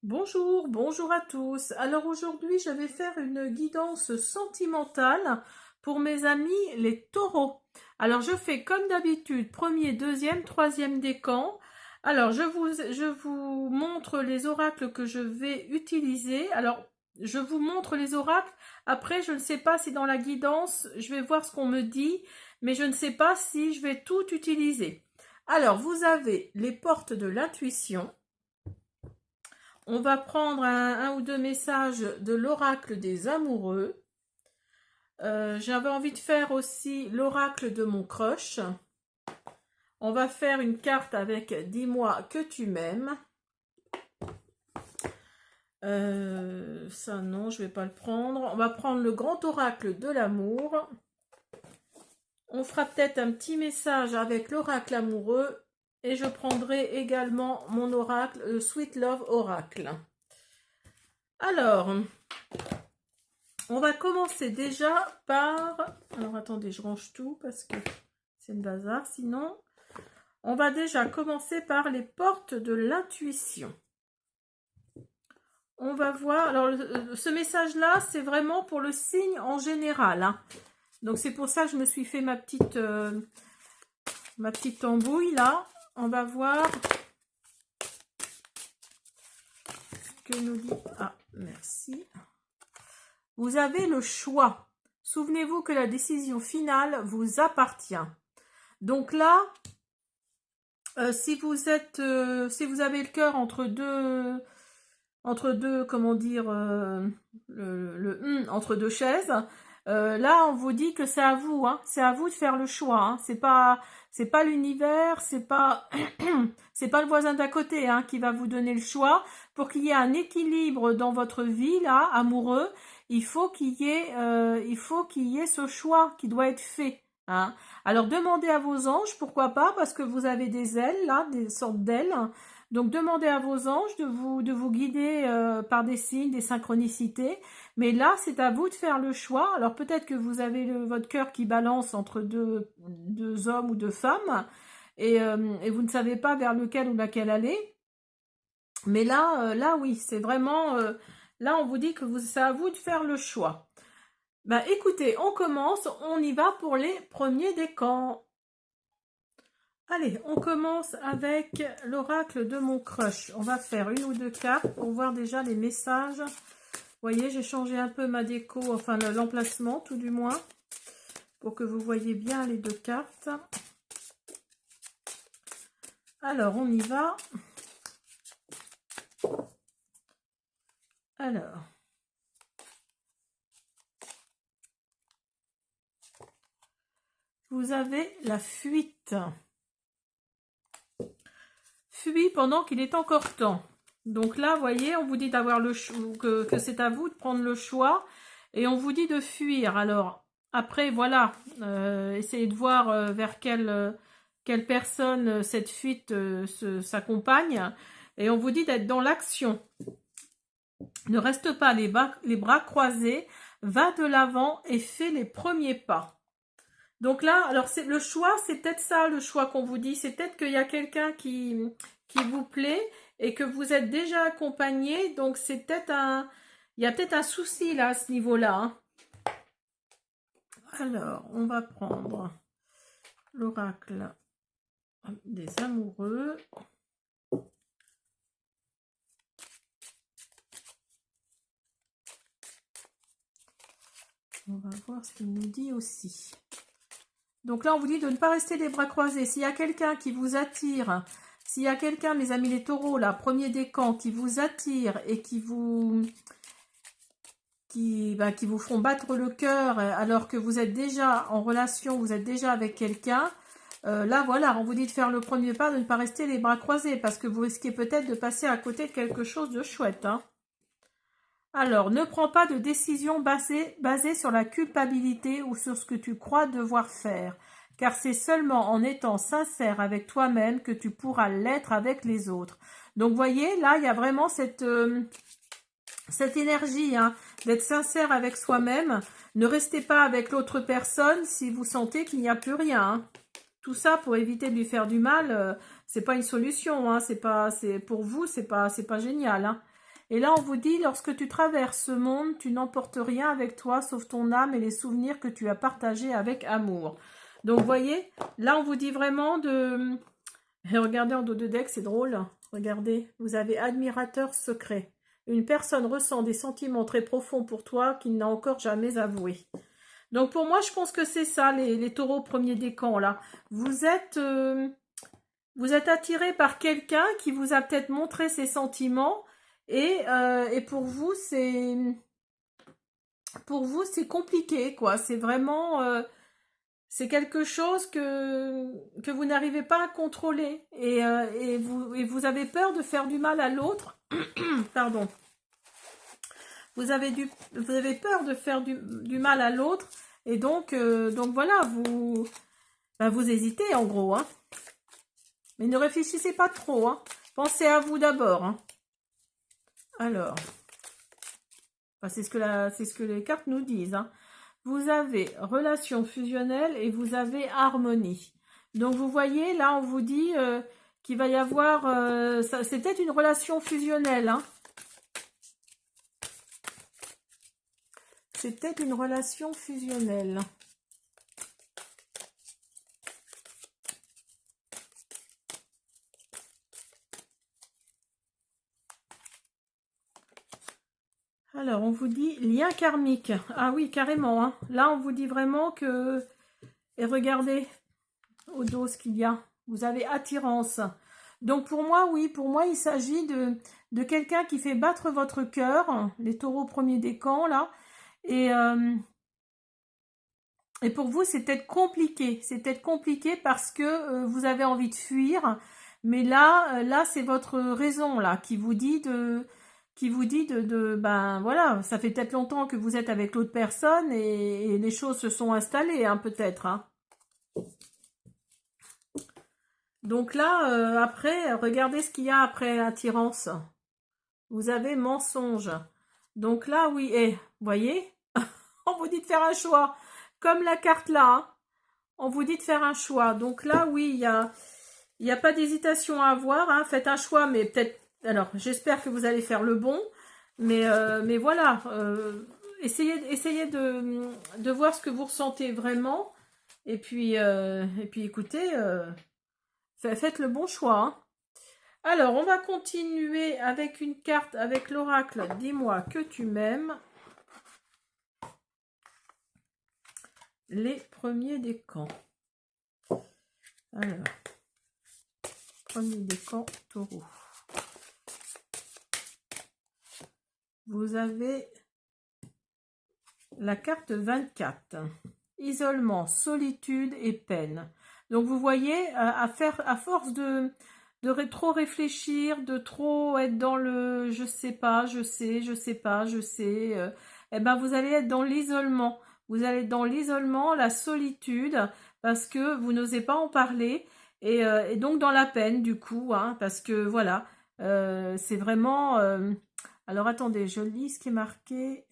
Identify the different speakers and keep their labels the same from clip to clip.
Speaker 1: Bonjour, bonjour à tous. Alors aujourd'hui, je vais faire une guidance sentimentale pour mes amis les taureaux. Alors je fais comme d'habitude, premier, deuxième, troisième décan. Alors je vous montre les oracles que je vais utiliser. Alors je vous montre les oracles. Après, je ne sais pas si dans la guidance, je vais voir ce qu'on me dit, mais je ne sais pas si je vais tout utiliser. Alors vous avez les portes de l'intuition. On va prendre un ou deux messages de l'oracle des amoureux. J'avais envie de faire aussi l'oracle de mon crush. On va faire une carte avec Dis-moi que tu m'aimes. Ça non, je ne vais pas le prendre. On va prendre le grand oracle de l'amour. On fera peut-être un petit message avec l'oracle amoureux. Et je prendrai également mon oracle, le Sweet Love Oracle. Alors, on va commencer déjà par... Alors attendez, je range tout parce que c'est le bazar. Sinon, on va déjà commencer par les portes de l'intuition. On va voir... Alors, ce message-là, c'est vraiment pour le signe en général. Hein. Donc, c'est pour ça que je me suis fait ma petite tambouille, là. On va voir ce que nous dit... Ah, merci. Vous avez le choix. Souvenez-vous que la décision finale vous appartient. Donc là, si vous avez le cœur entre deux, comment dire, entre deux chaises, là on vous dit que c'est à vous, hein, c'est à vous de faire le choix. Hein, c'est pas l'univers, c'est pas le voisin d'à côté, hein, qui va vous donner le choix. Pour qu'il y ait un équilibre dans votre vie là, amoureux, il faut qu'il y ait ce choix qui doit être fait. Hein. Alors demandez à vos anges, pourquoi pas, parce que vous avez des ailes là, des sortes d'ailes. Donc demandez à vos anges de vous guider par des signes, des synchronicités. Mais là, c'est à vous de faire le choix. Alors peut-être que vous avez votre cœur qui balance entre deux hommes ou deux femmes et vous ne savez pas vers lequel ou laquelle aller. Mais là oui, c'est vraiment... là, on vous dit que c'est à vous de faire le choix. Ben, écoutez, on commence, on y va pour les premiers décans. Allez, on commence avec l'oracle de mon crush. On va faire une ou deux cartes pour voir déjà les messages. Vous voyez, j'ai changé un peu ma déco, enfin l'emplacement tout du moins, pour que vous voyez bien les deux cartes. Alors, on y va. Alors... Vous avez la fuite. Fuis pendant qu'il est encore temps. Donc là, vous voyez, on vous dit d'avoir que c'est à vous de prendre le choix. Et on vous dit de fuir. Alors, après, voilà, essayez de voir vers quelle personne cette fuite s'accompagne. Et on vous dit d'être dans l'action. Ne reste pas les bras croisés. Va de l'avant et fais les premiers pas. Donc là, alors c'est le choix, c'est peut-être ça le choix qu'on vous dit. C'est peut-être qu'il y a quelqu'un qui vous plaît et que vous êtes déjà accompagné. Donc c'est peut-être il y a peut-être un souci là à ce niveau-là. Hein. Alors, on va prendre l'oracle des amoureux. On va voir ce qu'il nous dit aussi. Donc là, on vous dit de ne pas rester les bras croisés. S'il y a quelqu'un qui vous attire, s'il y a quelqu'un, mes amis les taureaux, là, premier décan, qui vous attire et qui vous feront battre le cœur alors que vous êtes déjà en relation, vous êtes déjà avec quelqu'un, là, voilà, on vous dit de faire le premier pas, de ne pas rester les bras croisés parce que vous risquez peut-être de passer à côté de quelque chose de chouette. Hein. Alors, ne prends pas de décision basée sur la culpabilité ou sur ce que tu crois devoir faire, car c'est seulement en étant sincère avec toi-même que tu pourras l'être avec les autres. Donc, voyez, là, il y a vraiment cette énergie hein, d'être sincère avec soi-même. Ne restez pas avec l'autre personne si vous sentez qu'il n'y a plus rien. Hein. Tout ça pour éviter de lui faire du mal, c'est pas une solution. Hein, pour vous, c'est pas génial. Hein. Et là, on vous dit, lorsque tu traverses ce monde, tu n'emportes rien avec toi, sauf ton âme et les souvenirs que tu as partagés avec amour. Donc, vous voyez, là, on vous dit vraiment de... Et regardez en dos de deck, c'est drôle. Regardez, vous avez admirateur secret. Une personne ressent des sentiments très profonds pour toi qu'il n'a encore jamais avoués. Donc pour moi, je pense que c'est ça, les taureaux premiers décans, là. Vous êtes attiré par quelqu'un qui vous a peut-être montré ses sentiments. Et pour vous, c'est compliqué, quoi. C'est vraiment... c'est quelque chose que vous n'arrivez pas à contrôler. Et vous avez peur de faire du mal à l'autre. Pardon. Vous avez peur de faire du mal à l'autre. Et donc voilà, vous hésitez en gros. Hein. Mais ne réfléchissez pas trop. Hein. Pensez à vous d'abord. Hein. Alors, c'est ce que les cartes nous disent. Hein. Vous avez relation fusionnelle et vous avez harmonie. Donc vous voyez, là on vous dit qu'il va y avoir... c'est peut-être une relation fusionnelle. Hein. C'est peut-être une relation fusionnelle. Alors, on vous dit lien karmique. Ah oui, carrément. Hein. Là, on vous dit vraiment que... Et regardez au dos ce qu'il y a. Vous avez attirance. Donc, pour moi, oui, pour moi, il s'agit de quelqu'un qui fait battre votre cœur. Les taureaux premiers décans, là. Et pour vous, c'est peut-être compliqué. C'est peut-être compliqué parce que vous avez envie de fuir. Mais là, c'est votre raison, là, qui vous dit ben voilà, ça fait peut-être longtemps que vous êtes avec l'autre personne et les choses se sont installées, hein, peut-être. Hein. Donc là, après, regardez ce qu'il y a après attirance. Vous avez mensonge. Donc là, oui, et voyez, on vous dit de faire un choix. Comme la carte là, hein, on vous dit de faire un choix. Donc là, oui, il y a pas d'hésitation à avoir. Hein. Faites un choix, mais peut-être... Alors, j'espère que vous allez faire le bon. Mais voilà, essayez de voir ce que vous ressentez vraiment. Et puis écoutez, faites le bon choix. Hein. Alors, on va continuer avec une carte, avec l'oracle. Dis-moi que tu m'aimes. Les premiers décans. Alors, premier décan, taureau. Vous avez la carte 24. Isolement, solitude et peine. Donc vous voyez, à force de trop réfléchir, de trop être dans le je sais pas, je sais pas, je sais, eh ben vous allez être dans l'isolement. Vous allez être dans l'isolement, la solitude, parce que vous n'osez pas en parler, et donc dans la peine du coup, hein, parce que voilà, c'est vraiment... alors attendez, je lis ce qui est marqué.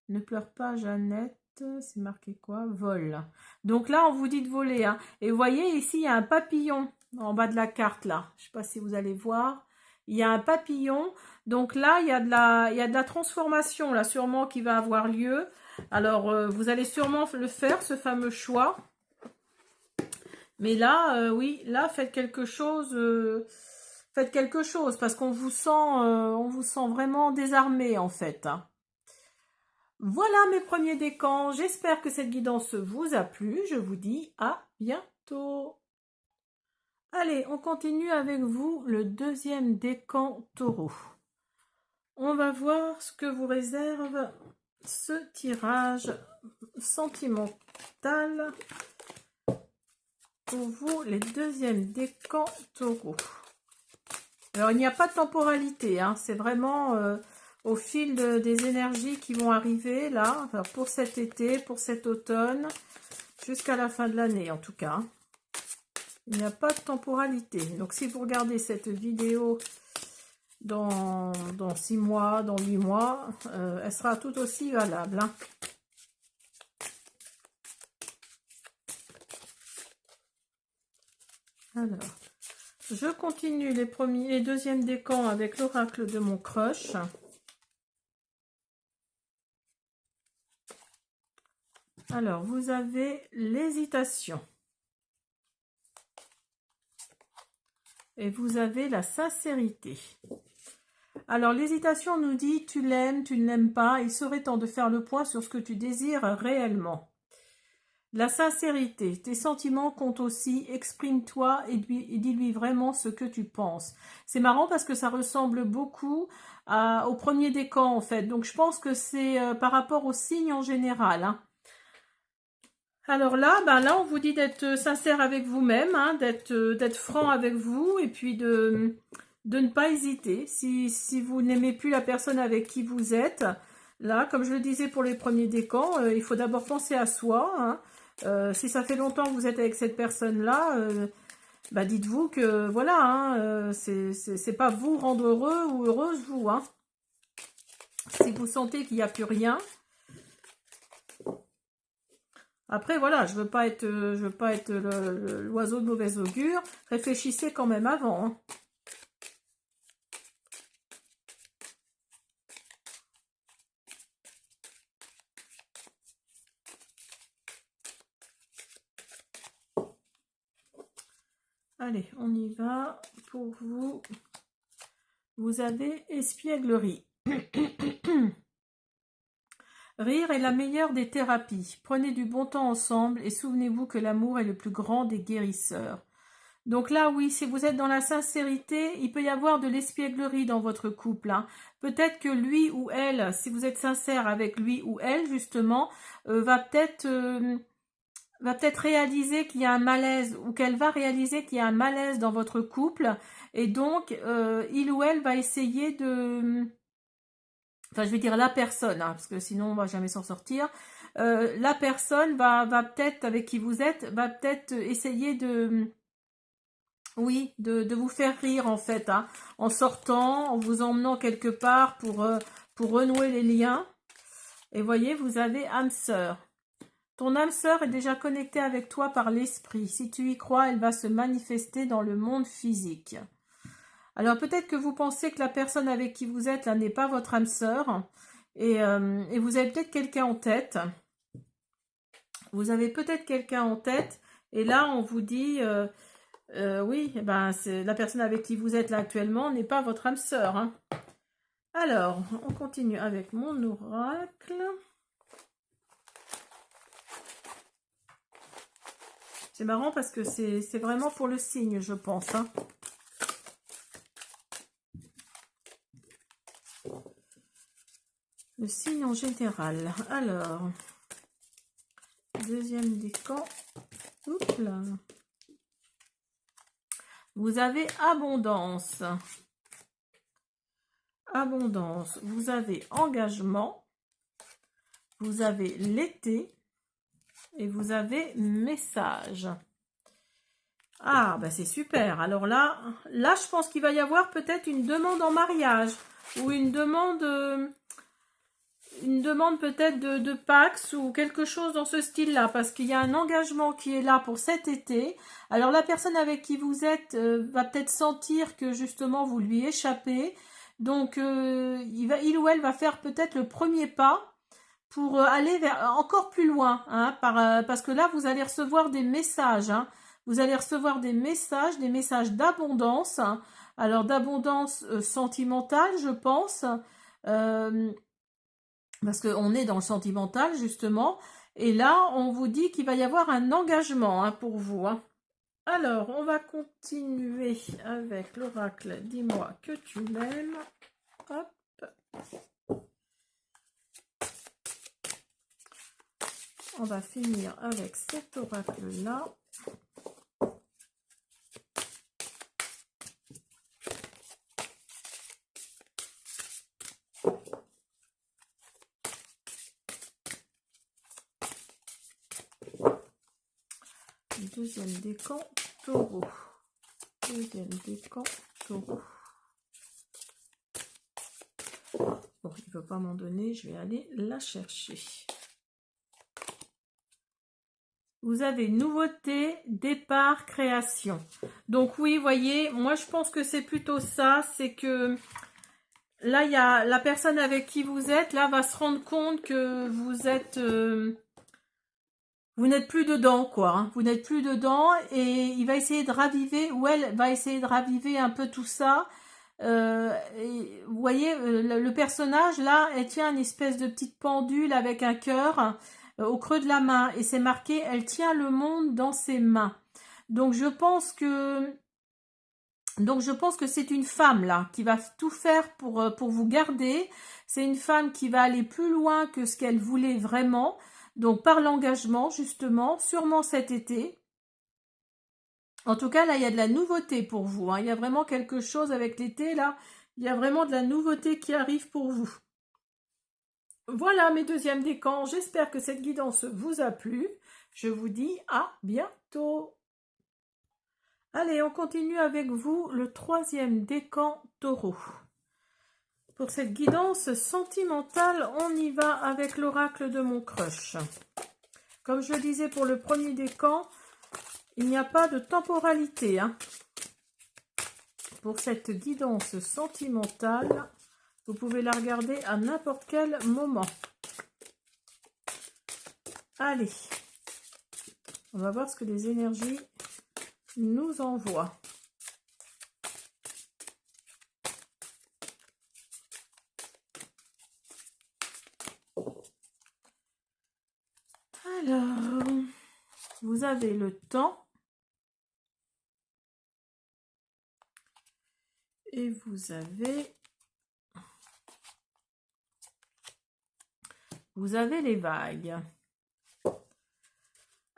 Speaker 1: Ne pleure pas, Jeannette. C'est marqué quoi? Vol. Donc là, on vous dit de voler. Hein. Et vous voyez, ici, il y a un papillon en bas de la carte, là. Je ne sais pas si vous allez voir. Il y a un papillon. Donc là, il y a de la transformation, là, sûrement, qui va avoir lieu. Alors, vous allez sûrement le faire, ce fameux choix. Mais là, oui, là, faites quelque chose... parce qu'on vous sent vraiment désarmé, en fait. Hein. Voilà mes premiers décans, j'espère que cette guidance vous a plu, je vous dis à bientôt. Allez, on continue avec vous le deuxième décan taureau. On va voir ce que vous réserve ce tirage sentimental pour vous, les deuxièmes décans taureau. Alors, il n'y a pas de temporalité, hein, c'est vraiment... au fil des énergies qui vont arriver là, alors pour cet été, pour cet automne, jusqu'à la fin de l'année en tout cas. Il n'y a pas de temporalité. Donc si vous regardez cette vidéo dans 6 mois, dans 8 mois, elle sera tout aussi valable. Hein. Alors, Je continue les deuxièmes décans avec l'oracle de mon crush. Alors, vous avez l'hésitation. Et vous avez la sincérité. Alors, l'hésitation nous dit, tu l'aimes, tu ne l'aimes pas. Il serait temps de faire le point sur ce que tu désires réellement. La sincérité, tes sentiments comptent aussi, exprime-toi et dis-lui vraiment ce que tu penses. C'est marrant parce que ça ressemble beaucoup au premier décan en fait, donc je pense que c'est par rapport aux signes en général. Hein. Alors là, là on vous dit d'être sincère avec vous-même, hein, d'être franc avec vous et puis de ne pas hésiter. Si vous n'aimez plus la personne avec qui vous êtes, là, comme je le disais pour les premiers décans, il faut d'abord penser à soi, hein. Si ça fait longtemps que vous êtes avec cette personne-là, dites-vous que voilà, hein, c'est pas vous rendre heureux ou heureuse, vous. Hein. Si vous sentez qu'il n'y a plus rien. Après, voilà, je veux pas être l'oiseau de mauvaise augure. Réfléchissez quand même avant. Hein. Allez, on y va. Pour vous, vous avez espièglerie. Rire est la meilleure des thérapies. Prenez du bon temps ensemble et souvenez-vous que l'amour est le plus grand des guérisseurs. Donc là, oui, si vous êtes dans la sincérité, il peut y avoir de l'espièglerie dans votre couple. Hein. Peut-être que lui ou elle, si vous êtes sincère avec lui ou elle, justement, va peut-être réaliser qu'il y a un malaise ou qu'elle va réaliser qu'il y a un malaise dans votre couple et donc il ou elle va essayer de... Enfin, je vais dire la personne, hein, parce que sinon on va jamais s'en sortir. La personne va peut-être, avec qui vous êtes, va peut-être essayer de... Oui, de vous faire rire en fait, hein, en sortant, en vous emmenant quelque part pour renouer les liens. Et voyez, vous avez âme sœur. Ton âme sœur est déjà connectée avec toi par l'esprit. Si tu y crois, elle va se manifester dans le monde physique. Alors peut-être que vous pensez que la personne avec qui vous êtes là n'est pas votre âme sœur et vous avez peut-être quelqu'un en tête. Vous avez peut-être quelqu'un en tête et là on vous dit oui, c'est la personne avec qui vous êtes là actuellement n'est pas votre âme sœur. Hein. Alors on continue avec mon oracle. C'est marrant parce que c'est vraiment pour le signe, je pense. Hein. Le signe en général. Alors, deuxième décan. Oups là. Vous avez abondance. Abondance. Vous avez engagement. Vous avez l'été. Et vous avez message. Ah, c'est super. Alors là, je pense qu'il va y avoir peut-être une demande en mariage. Ou une demande peut-être de Pax ou quelque chose dans ce style-là, parce qu'il y a un engagement qui est là pour cet été. Alors la personne avec qui vous êtes va peut-être sentir que justement vous lui échappez, donc il ou elle va faire peut-être le premier pas pour aller vers encore plus loin, hein, parce que là vous allez recevoir des messages, hein. Vous allez recevoir des messages d'abondance, hein. Alors d'abondance sentimentale, je pense. Parce qu'on est dans le sentimental, justement. Et là, on vous dit qu'il va y avoir un engagement, hein, pour vous. Hein. Alors, on va continuer avec l'oracle. Dis-moi que tu m'aimes. Hop. On va finir avec cet oracle-là. Deuxième décan, taureau. Deuxième décan, taureau. Bon, il ne veut pas m'en donner, je vais aller la chercher. Vous avez nouveauté, départ, création. Donc oui, voyez, moi je pense que c'est plutôt ça, c'est que là, il y a la personne avec qui vous êtes, là, va se rendre compte que vous êtes... vous n'êtes plus dedans, quoi. Hein. Vous n'êtes plus dedans et il va essayer de raviver, ou elle va essayer de raviver un peu tout ça. Vous voyez, le personnage, là, elle tient une espèce de petite pendule avec un cœur au creux de la main. Et c'est marqué, elle tient le monde dans ses mains. Donc je pense que... Donc je pense que c'est une femme là qui va tout faire pour vous garder. C'est une femme qui va aller plus loin que ce qu'elle voulait vraiment. Donc par l'engagement justement, sûrement cet été. En tout cas là il y a de la nouveauté pour vous. Hein. Il y a vraiment quelque chose avec l'été là. Il y a vraiment de la nouveauté qui arrive pour vous. Voilà mes deuxièmes décans. J'espère que cette guidance vous a plu. Je vous dis à bientôt. Allez, on continue avec vous le troisième décan taureau. Pour cette guidance sentimentale, on y va avec l'oracle de mon crush. Comme je le disais pour le premier décan, il n'y a pas de temporalité. Hein. Pour cette guidance sentimentale, vous pouvez la regarder à n'importe quel moment. Allez, on va voir ce que les énergies nous envoient. Alors, vous avez le temps et vous avez les vagues.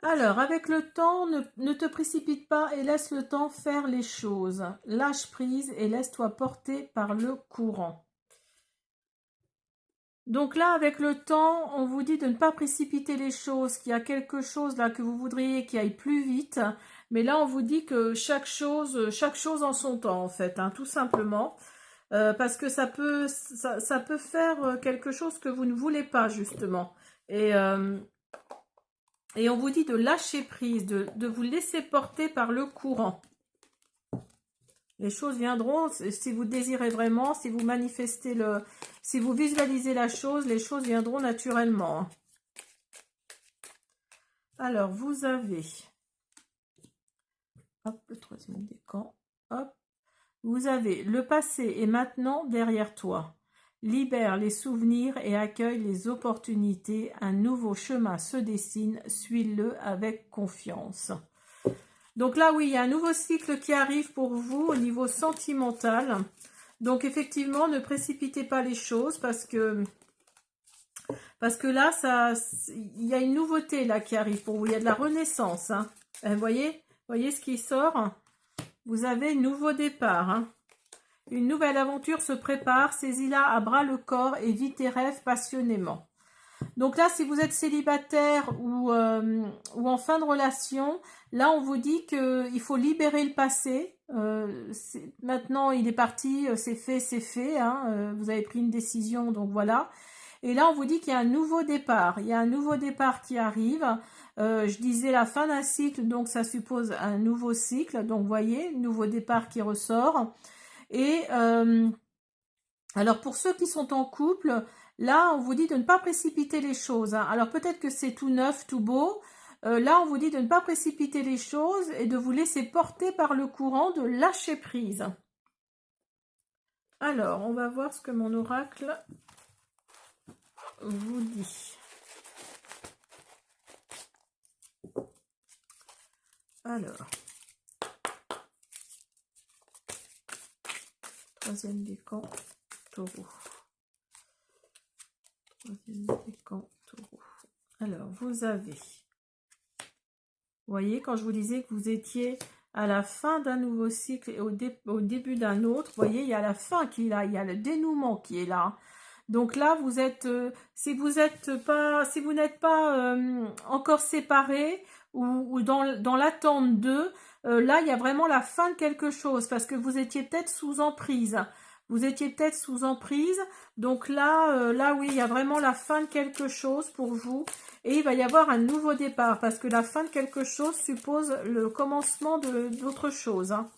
Speaker 1: Alors, avec le temps, ne te précipite pas et laisse le temps faire les choses. Lâche prise et laisse-toi porter par le courant. Donc là, avec le temps, on vous dit de ne pas précipiter les choses, qu'il y a quelque chose là que vous voudriez qui aille plus vite. Mais là, on vous dit que chaque chose en son temps, en fait, hein, tout simplement. Parce que ça peut faire quelque chose que vous ne voulez pas, justement. Et on vous dit de lâcher prise, de vous laisser porter par le courant. Les choses viendront, si vous désirez vraiment, si vous manifestez si vous visualisez la chose, les choses viendront naturellement. Alors, vous avez, hop, le troisième décan, hop, vous avez le passé est maintenant derrière toi. Libère les souvenirs et accueille les opportunités. Un nouveau chemin se dessine, suis-le avec confiance. Donc là, oui, il y a un nouveau cycle qui arrive pour vous au niveau sentimental. Donc effectivement, ne précipitez pas les choses parce que là, il y a une nouveauté là qui arrive pour vous. Il y a de la renaissance. Hein. Vous voyez ce qui sort? Vous avez un nouveau départ. Hein. Une nouvelle aventure se prépare, saisis-la à bras le corps et vis tes rêves passionnément. Donc là, si vous êtes célibataire ou en fin de relation, là, on vous dit qu'il faut libérer le passé. Maintenant, il est parti, c'est fait. Hein, vous avez pris une décision, donc voilà. Et là, on vous dit qu'il y a un nouveau départ. Il y a un nouveau départ qui arrive. Je disais la fin d'un cycle, donc ça suppose un nouveau cycle. Donc, vous voyez, nouveau départ qui ressort. Et alors pour ceux qui sont en couple, là on vous dit de ne pas précipiter les choses. Hein. Alors peut-être que c'est tout neuf, tout beau. Là on vous dit de ne pas précipiter les choses et de vous laisser porter par le courant, de lâcher prise. Alors on va voir ce que mon oracle vous dit. Alors. Troisième décan, taureau. Troisième décan, taureau. Alors, vous avez... Vous voyez, quand je vous disais que vous étiez à la fin d'un nouveau cycle et au début d'un autre, vous voyez, il y a la fin qui est là, il y a le dénouement qui est là. Donc là, vous êtes... si vous n'êtes pas encore séparés ou dans l'attente d'eux, là, il y a vraiment la fin de quelque chose parce que vous étiez peut-être sous emprise. Vous étiez peut-être sous emprise. Donc là, là oui, il y a vraiment la fin de quelque chose pour vous. Et il va y avoir un nouveau départ. Parce que la fin de quelque chose suppose le commencement d'autre chose. Hein.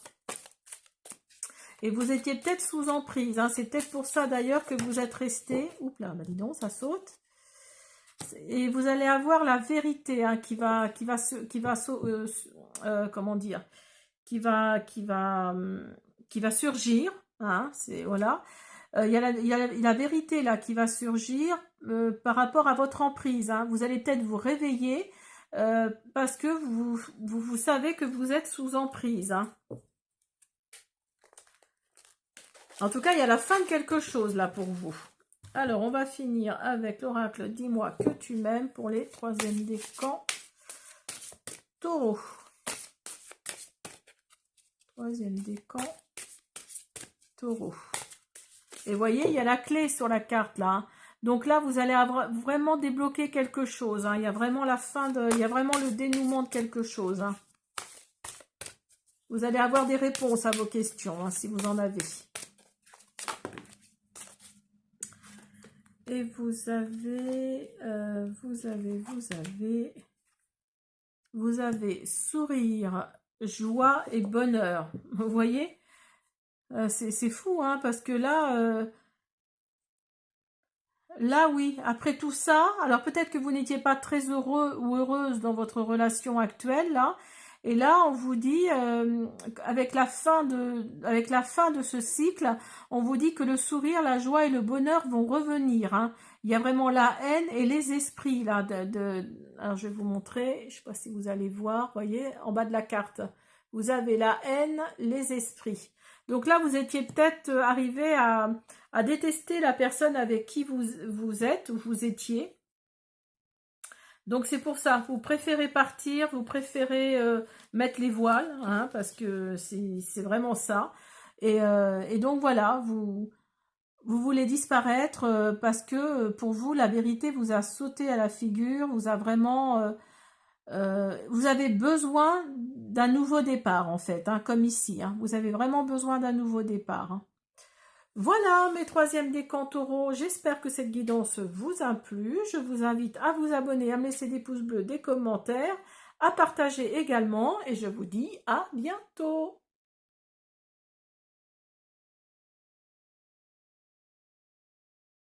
Speaker 1: Et vous étiez peut-être sous emprise. Hein. C'est peut-être pour ça d'ailleurs que vous êtes resté. Oups là, bah dis donc, ça saute. Et vous allez avoir la vérité hein, comment dire, qui va surgir. Hein, c'est voilà. Il y a la vérité là qui va surgir par rapport à votre emprise. Hein. Vous allez peut-être vous réveiller parce que vous savez que vous êtes sous emprise. Hein. En tout cas, il y a la fin de quelque chose là pour vous. Alors, on va finir avec l'oracle « Dis-moi que tu m'aimes » pour les troisièmes décans taureau. Troisième décan taureau. Et vous voyez, il y a la clé sur la carte là. Hein. Donc là, vous allez vraiment débloquer quelque chose. Hein. Il y a vraiment la fin il y a vraiment le dénouement de quelque chose. Hein. Vous allez avoir des réponses à vos questions, hein, si vous en avez. Et vous avez sourire, joie et bonheur. Vous voyez, c'est fou, hein, parce que là, oui, après tout ça, alors peut-être que vous n'étiez pas très heureux ou heureuse dans votre relation actuelle, là, et là, on vous dit, avec la fin de ce cycle, on vous dit que le sourire, la joie et le bonheur vont revenir. Hein. Il y a vraiment la haine et les esprits, là. Alors, je vais vous montrer, je ne sais pas si vous allez voir, vous voyez, en bas de la carte. Vous avez la haine, les esprits. Donc là, vous étiez peut-être arrivé à détester la personne avec qui vous êtes ou vous étiez. Donc c'est pour ça, vous préférez partir, vous préférez mettre les voiles, hein, parce que c'est vraiment ça. Et donc voilà, vous voulez disparaître parce que pour vous, la vérité vous a sauté à la figure, vous a vraiment... vous avez besoin d'un nouveau départ en fait, hein, comme ici. Hein, vous avez vraiment besoin d'un nouveau départ. Hein. Voilà mes troisièmes décans taureaux, j'espère que cette guidance vous a plu. Je vous invite à vous abonner, à me laisser des pouces bleus, des commentaires, à partager également et je vous dis à bientôt.